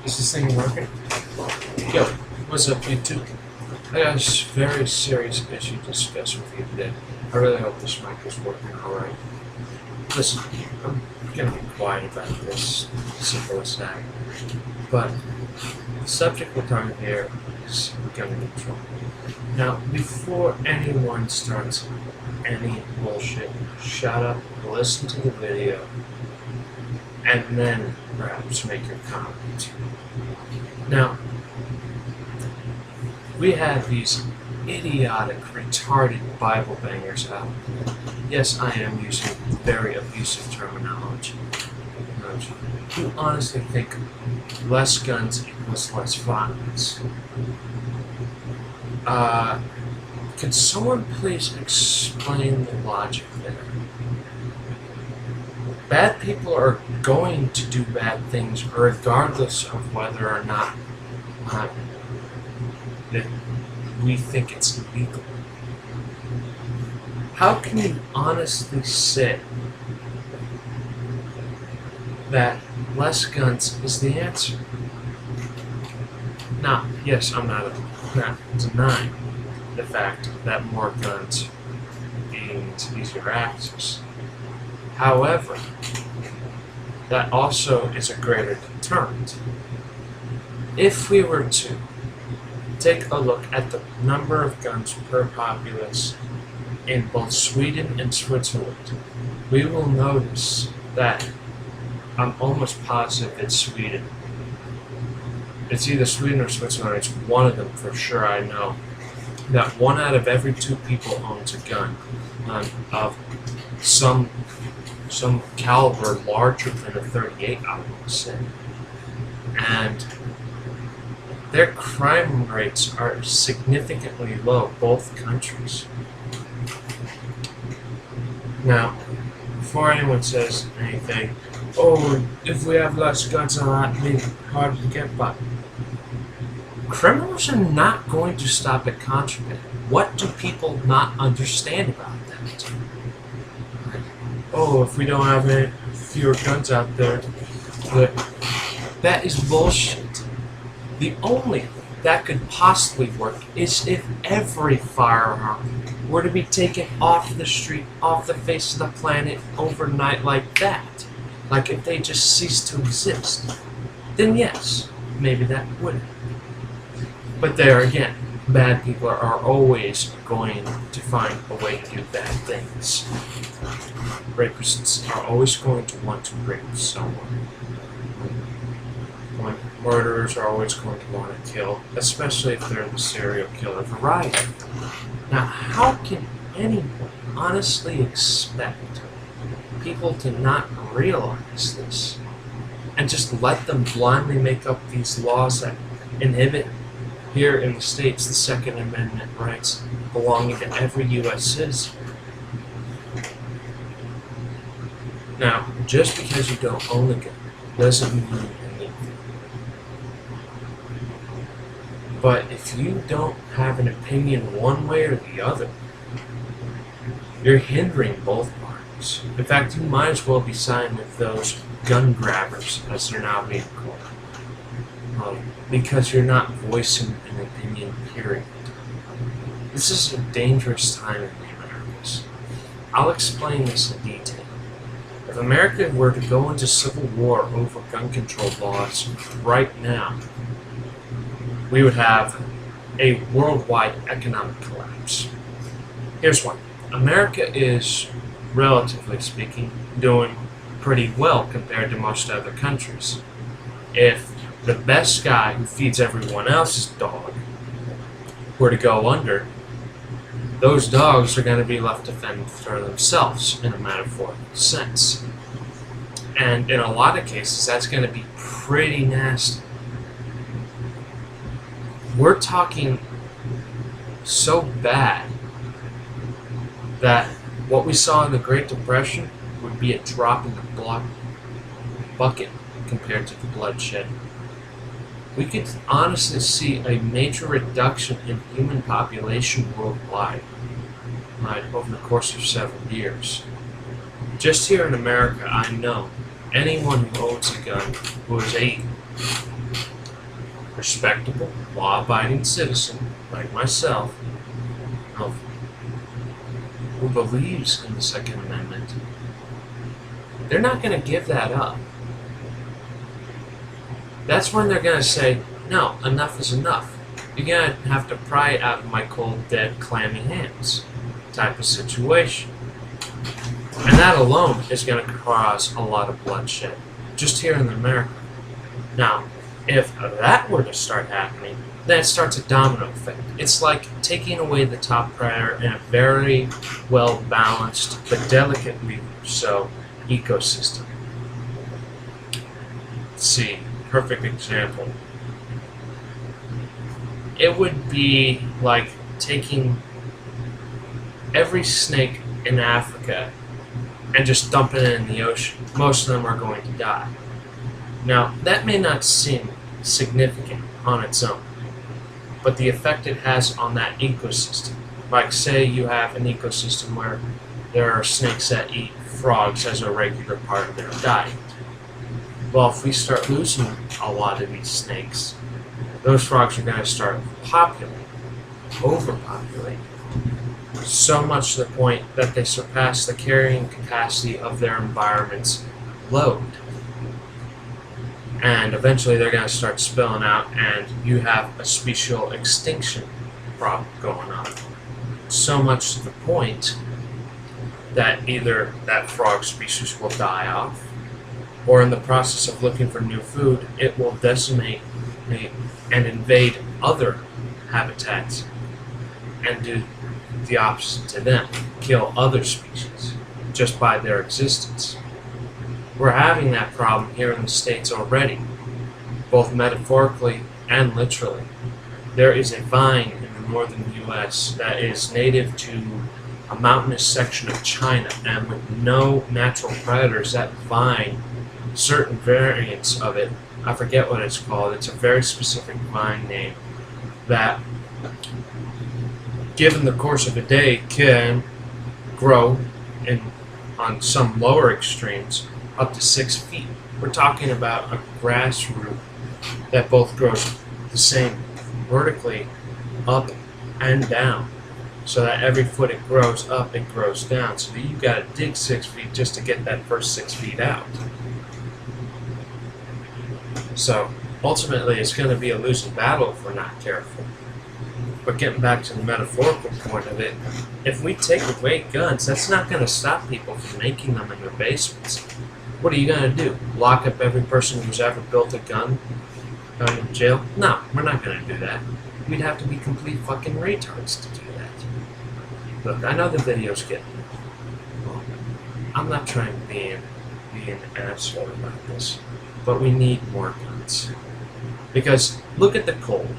Is this thing working? Yo, what's up, YouTube? I got a very serious issue to discuss with you today. I really hope this mic is working alright. Listen, I'm gonna be quiet about this, simple as that. But the subject we're talking here is gun control. Now, before anyone starts any bullshit, shut up, listen to the video, and then perhaps make your comment. Now, we have these idiotic, retarded Bible bangers out there. Yes, I am using very abusive terminology. You honestly think less guns equals less violence? Could someone please explain the logic there? Bad people are going to do bad things regardless of whether or not that we think it's illegal. How can you honestly say that less guns is the answer? Now, yes, I'm not denying the fact that more guns means easier access. However, that also is a greater deterrent. If we were to take a look at the number of guns per populace in both Sweden and Switzerland, we will notice that I'm almost positive it's Sweden. It's either Sweden or Switzerland. It's one of them for sure. I know that 1 out of every 2 people owns a gun of some caliber larger than a .38, I would say. And their crime rates are significantly low, both countries. Now, before anyone says anything, oh, if we have less guns, it'll not be hard to get by. Criminals are not going to stop at contraband. What do people not understand about that? Oh, if we don't have any fewer guns out there, that is bullshit. The only thing that could possibly work is if every firearm were to be taken off the street, off the face of the planet overnight like that. Like if they just ceased to exist. Then yes, maybe that would. But there again, bad people are always going to find a way to do bad things. Rapists are always going to want to rape someone. Murderers are always going to want to kill, especially if they're the serial killer variety. Now, how can anyone honestly expect people to not realize this and just let them blindly make up these laws that inhibit, here in the States, the Second Amendment rights belonging to every U.S. citizen? Now, just because you don't own a gun doesn't mean anything. But if you don't have an opinion one way or the other, you're hindering both parties. In fact, you might as well be siding with those gun grabbers, as they're now being called, because you're not voicing an opinion, period. This is a dangerous time in the Americas. I'll explain this in detail. If America were to go into civil war over gun control laws right now, we would have a worldwide economic collapse. Here's one. America is, relatively speaking, doing pretty well compared to most other countries. If the best guy who feeds everyone else's dog were to go under, those dogs are going to be left to fend for themselves in a metaphorical sense. And in a lot of cases, that's going to be pretty nasty. We're talking so bad that what we saw in the Great Depression would be a drop in the bucket compared to the bloodshed. We could honestly see a major reduction in human population worldwide over the course of several years. Just here in America, I know anyone who owns a gun who is 80 respectable, law-abiding citizen like myself, who believes in the Second Amendment, they're not going to give that up. That's when they're going to say, no, enough is enough. You're going to have to pry it out of my cold, dead, clammy hands type of situation. And that alone is going to cause a lot of bloodshed, just here in America. Now, if that were to start happening, then it starts a domino effect. It's like taking away the top predator in a very well-balanced, but delicately so, ecosystem. Let's see, perfect example. It would be like taking every snake in Africa and just dumping it in the ocean. Most of them are going to die. Now, that may not seem significant on its own, but the effect it has on that ecosystem. Like, say you have an ecosystem where there are snakes that eat frogs as a regular part of their diet. Well, if we start losing a lot of these snakes, those frogs are going to start overpopulating, so much to the point that they surpass the carrying capacity of their environment's load. And eventually they're going to start spilling out, and you have a special extinction problem going on. So much to the point that either that frog species will die off, or in the process of looking for new food, it will decimate and invade other habitats and do the opposite to them, kill other species just by their existence. We're having that problem here in the States already, both metaphorically and literally. There is a vine in the northern U.S. that is native to a mountainous section of China, and with no natural predators, that vine, certain variants of it, I forget what it's called, it's a very specific vine name, that, given the course of a day, can grow on some lower extremes up to 6 feet. We're talking about a grass root that both grows the same vertically up and down, so that every foot it grows up, it grows down, so that you've got to dig 6 feet just to get that first 6 feet out. So ultimately it's going to be a losing battle if we're not careful. But getting back to the metaphorical point of it, if we take away guns, that's not going to stop people from making them in their basements. What are you going to do? Lock up every person who's ever built a gun in jail? No, we're not going to do that. We'd have to be complete fucking retards to do that. Look, I know the videos get... Well, I'm not trying to be an asshole about this, but we need more guns. Because look at the Cold War.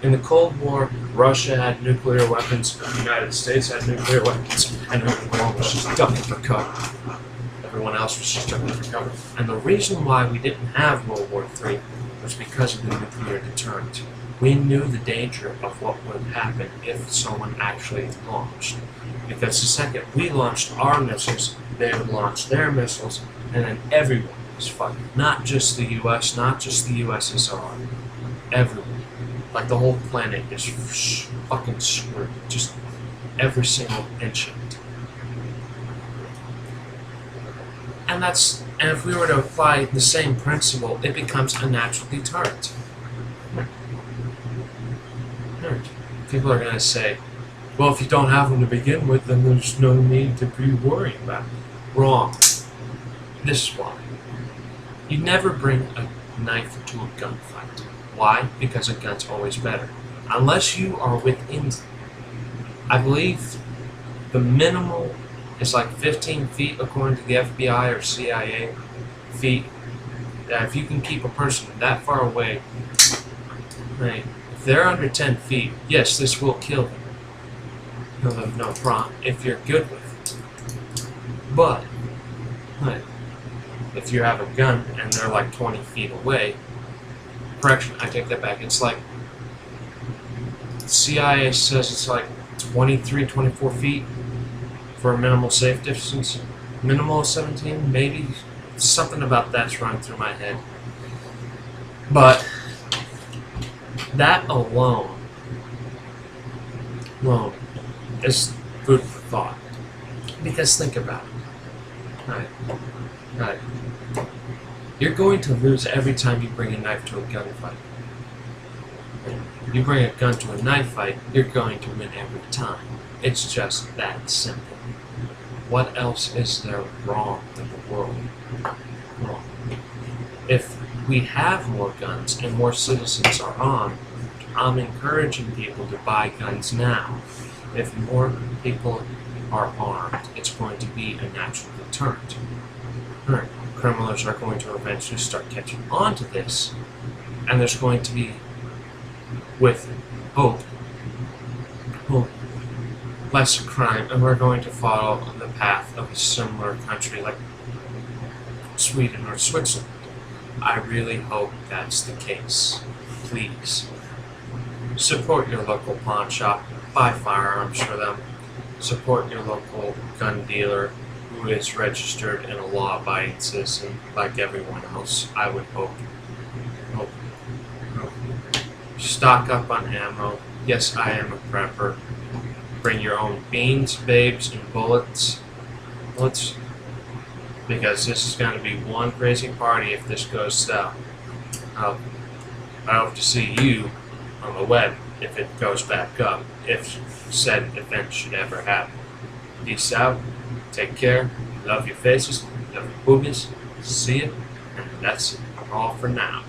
In the Cold War, Russia had nuclear weapons, the United States had nuclear weapons, and everyone was just ducking for cover. Everyone else was just ducking for cover. And the reason why we didn't have World War III was because of the nuclear deterrent. We knew the danger of what would happen if someone actually launched. Because the second we launched our missiles, they would launch their missiles, and then everyone was fucked. Not just the US, not just the USSR. Everyone. Like, the whole planet is fucking screwed. Just every single inch of it. And if we were to apply the same principle, it becomes a natural deterrent. People are going to say, well, if you don't have them to begin with, then there's no need to be worrying about it. Wrong. This is why. You never bring a knife to a gunfight. Why? Because a gun's always better. Unless you are within, I believe the minimal is like 15 feet according to the FBI or CIA feet. That if you can keep a person that far away, right, if they're under 10 feet, yes, this will kill them. Kill them, no problem, if you're good with it. But, right, if you have a gun and they're like 20 feet away, correction, I take that back. It's like, CIA says it's like 23, 24 feet for a minimal safe distance. Minimal 17, maybe. Something about that's running through my head. But That alone is food for thought. Because think about it. Right. You're going to lose every time you bring a knife to a gunfight. You bring a gun to a knife fight, you're going to win every time. It's just that simple. What else is there wrong in the world? Wrong. If we have more guns and more citizens are armed, I'm encouraging people to buy guns now. If more people are armed, it's going to be a natural deterrent. Right. Criminals are going to eventually start catching on to this, and there's going to be, with hope, less crime, and we're going to follow the path of a similar country like Sweden or Switzerland. I really hope that's the case. Please, support your local pawn shop, buy firearms for them, support your local gun dealer who is registered and a law-abiding citizen like everyone else. I would hope. Stock up on ammo. Yes, I am a prepper. Bring your own beans, babes, and bullets. Because this is going to be one crazy party if this goes south. I hope to see you on the web if it goes back up, if said event should ever happen. Peace out. Take care. Love your faces. Love your boobies. See you. And that's all for now.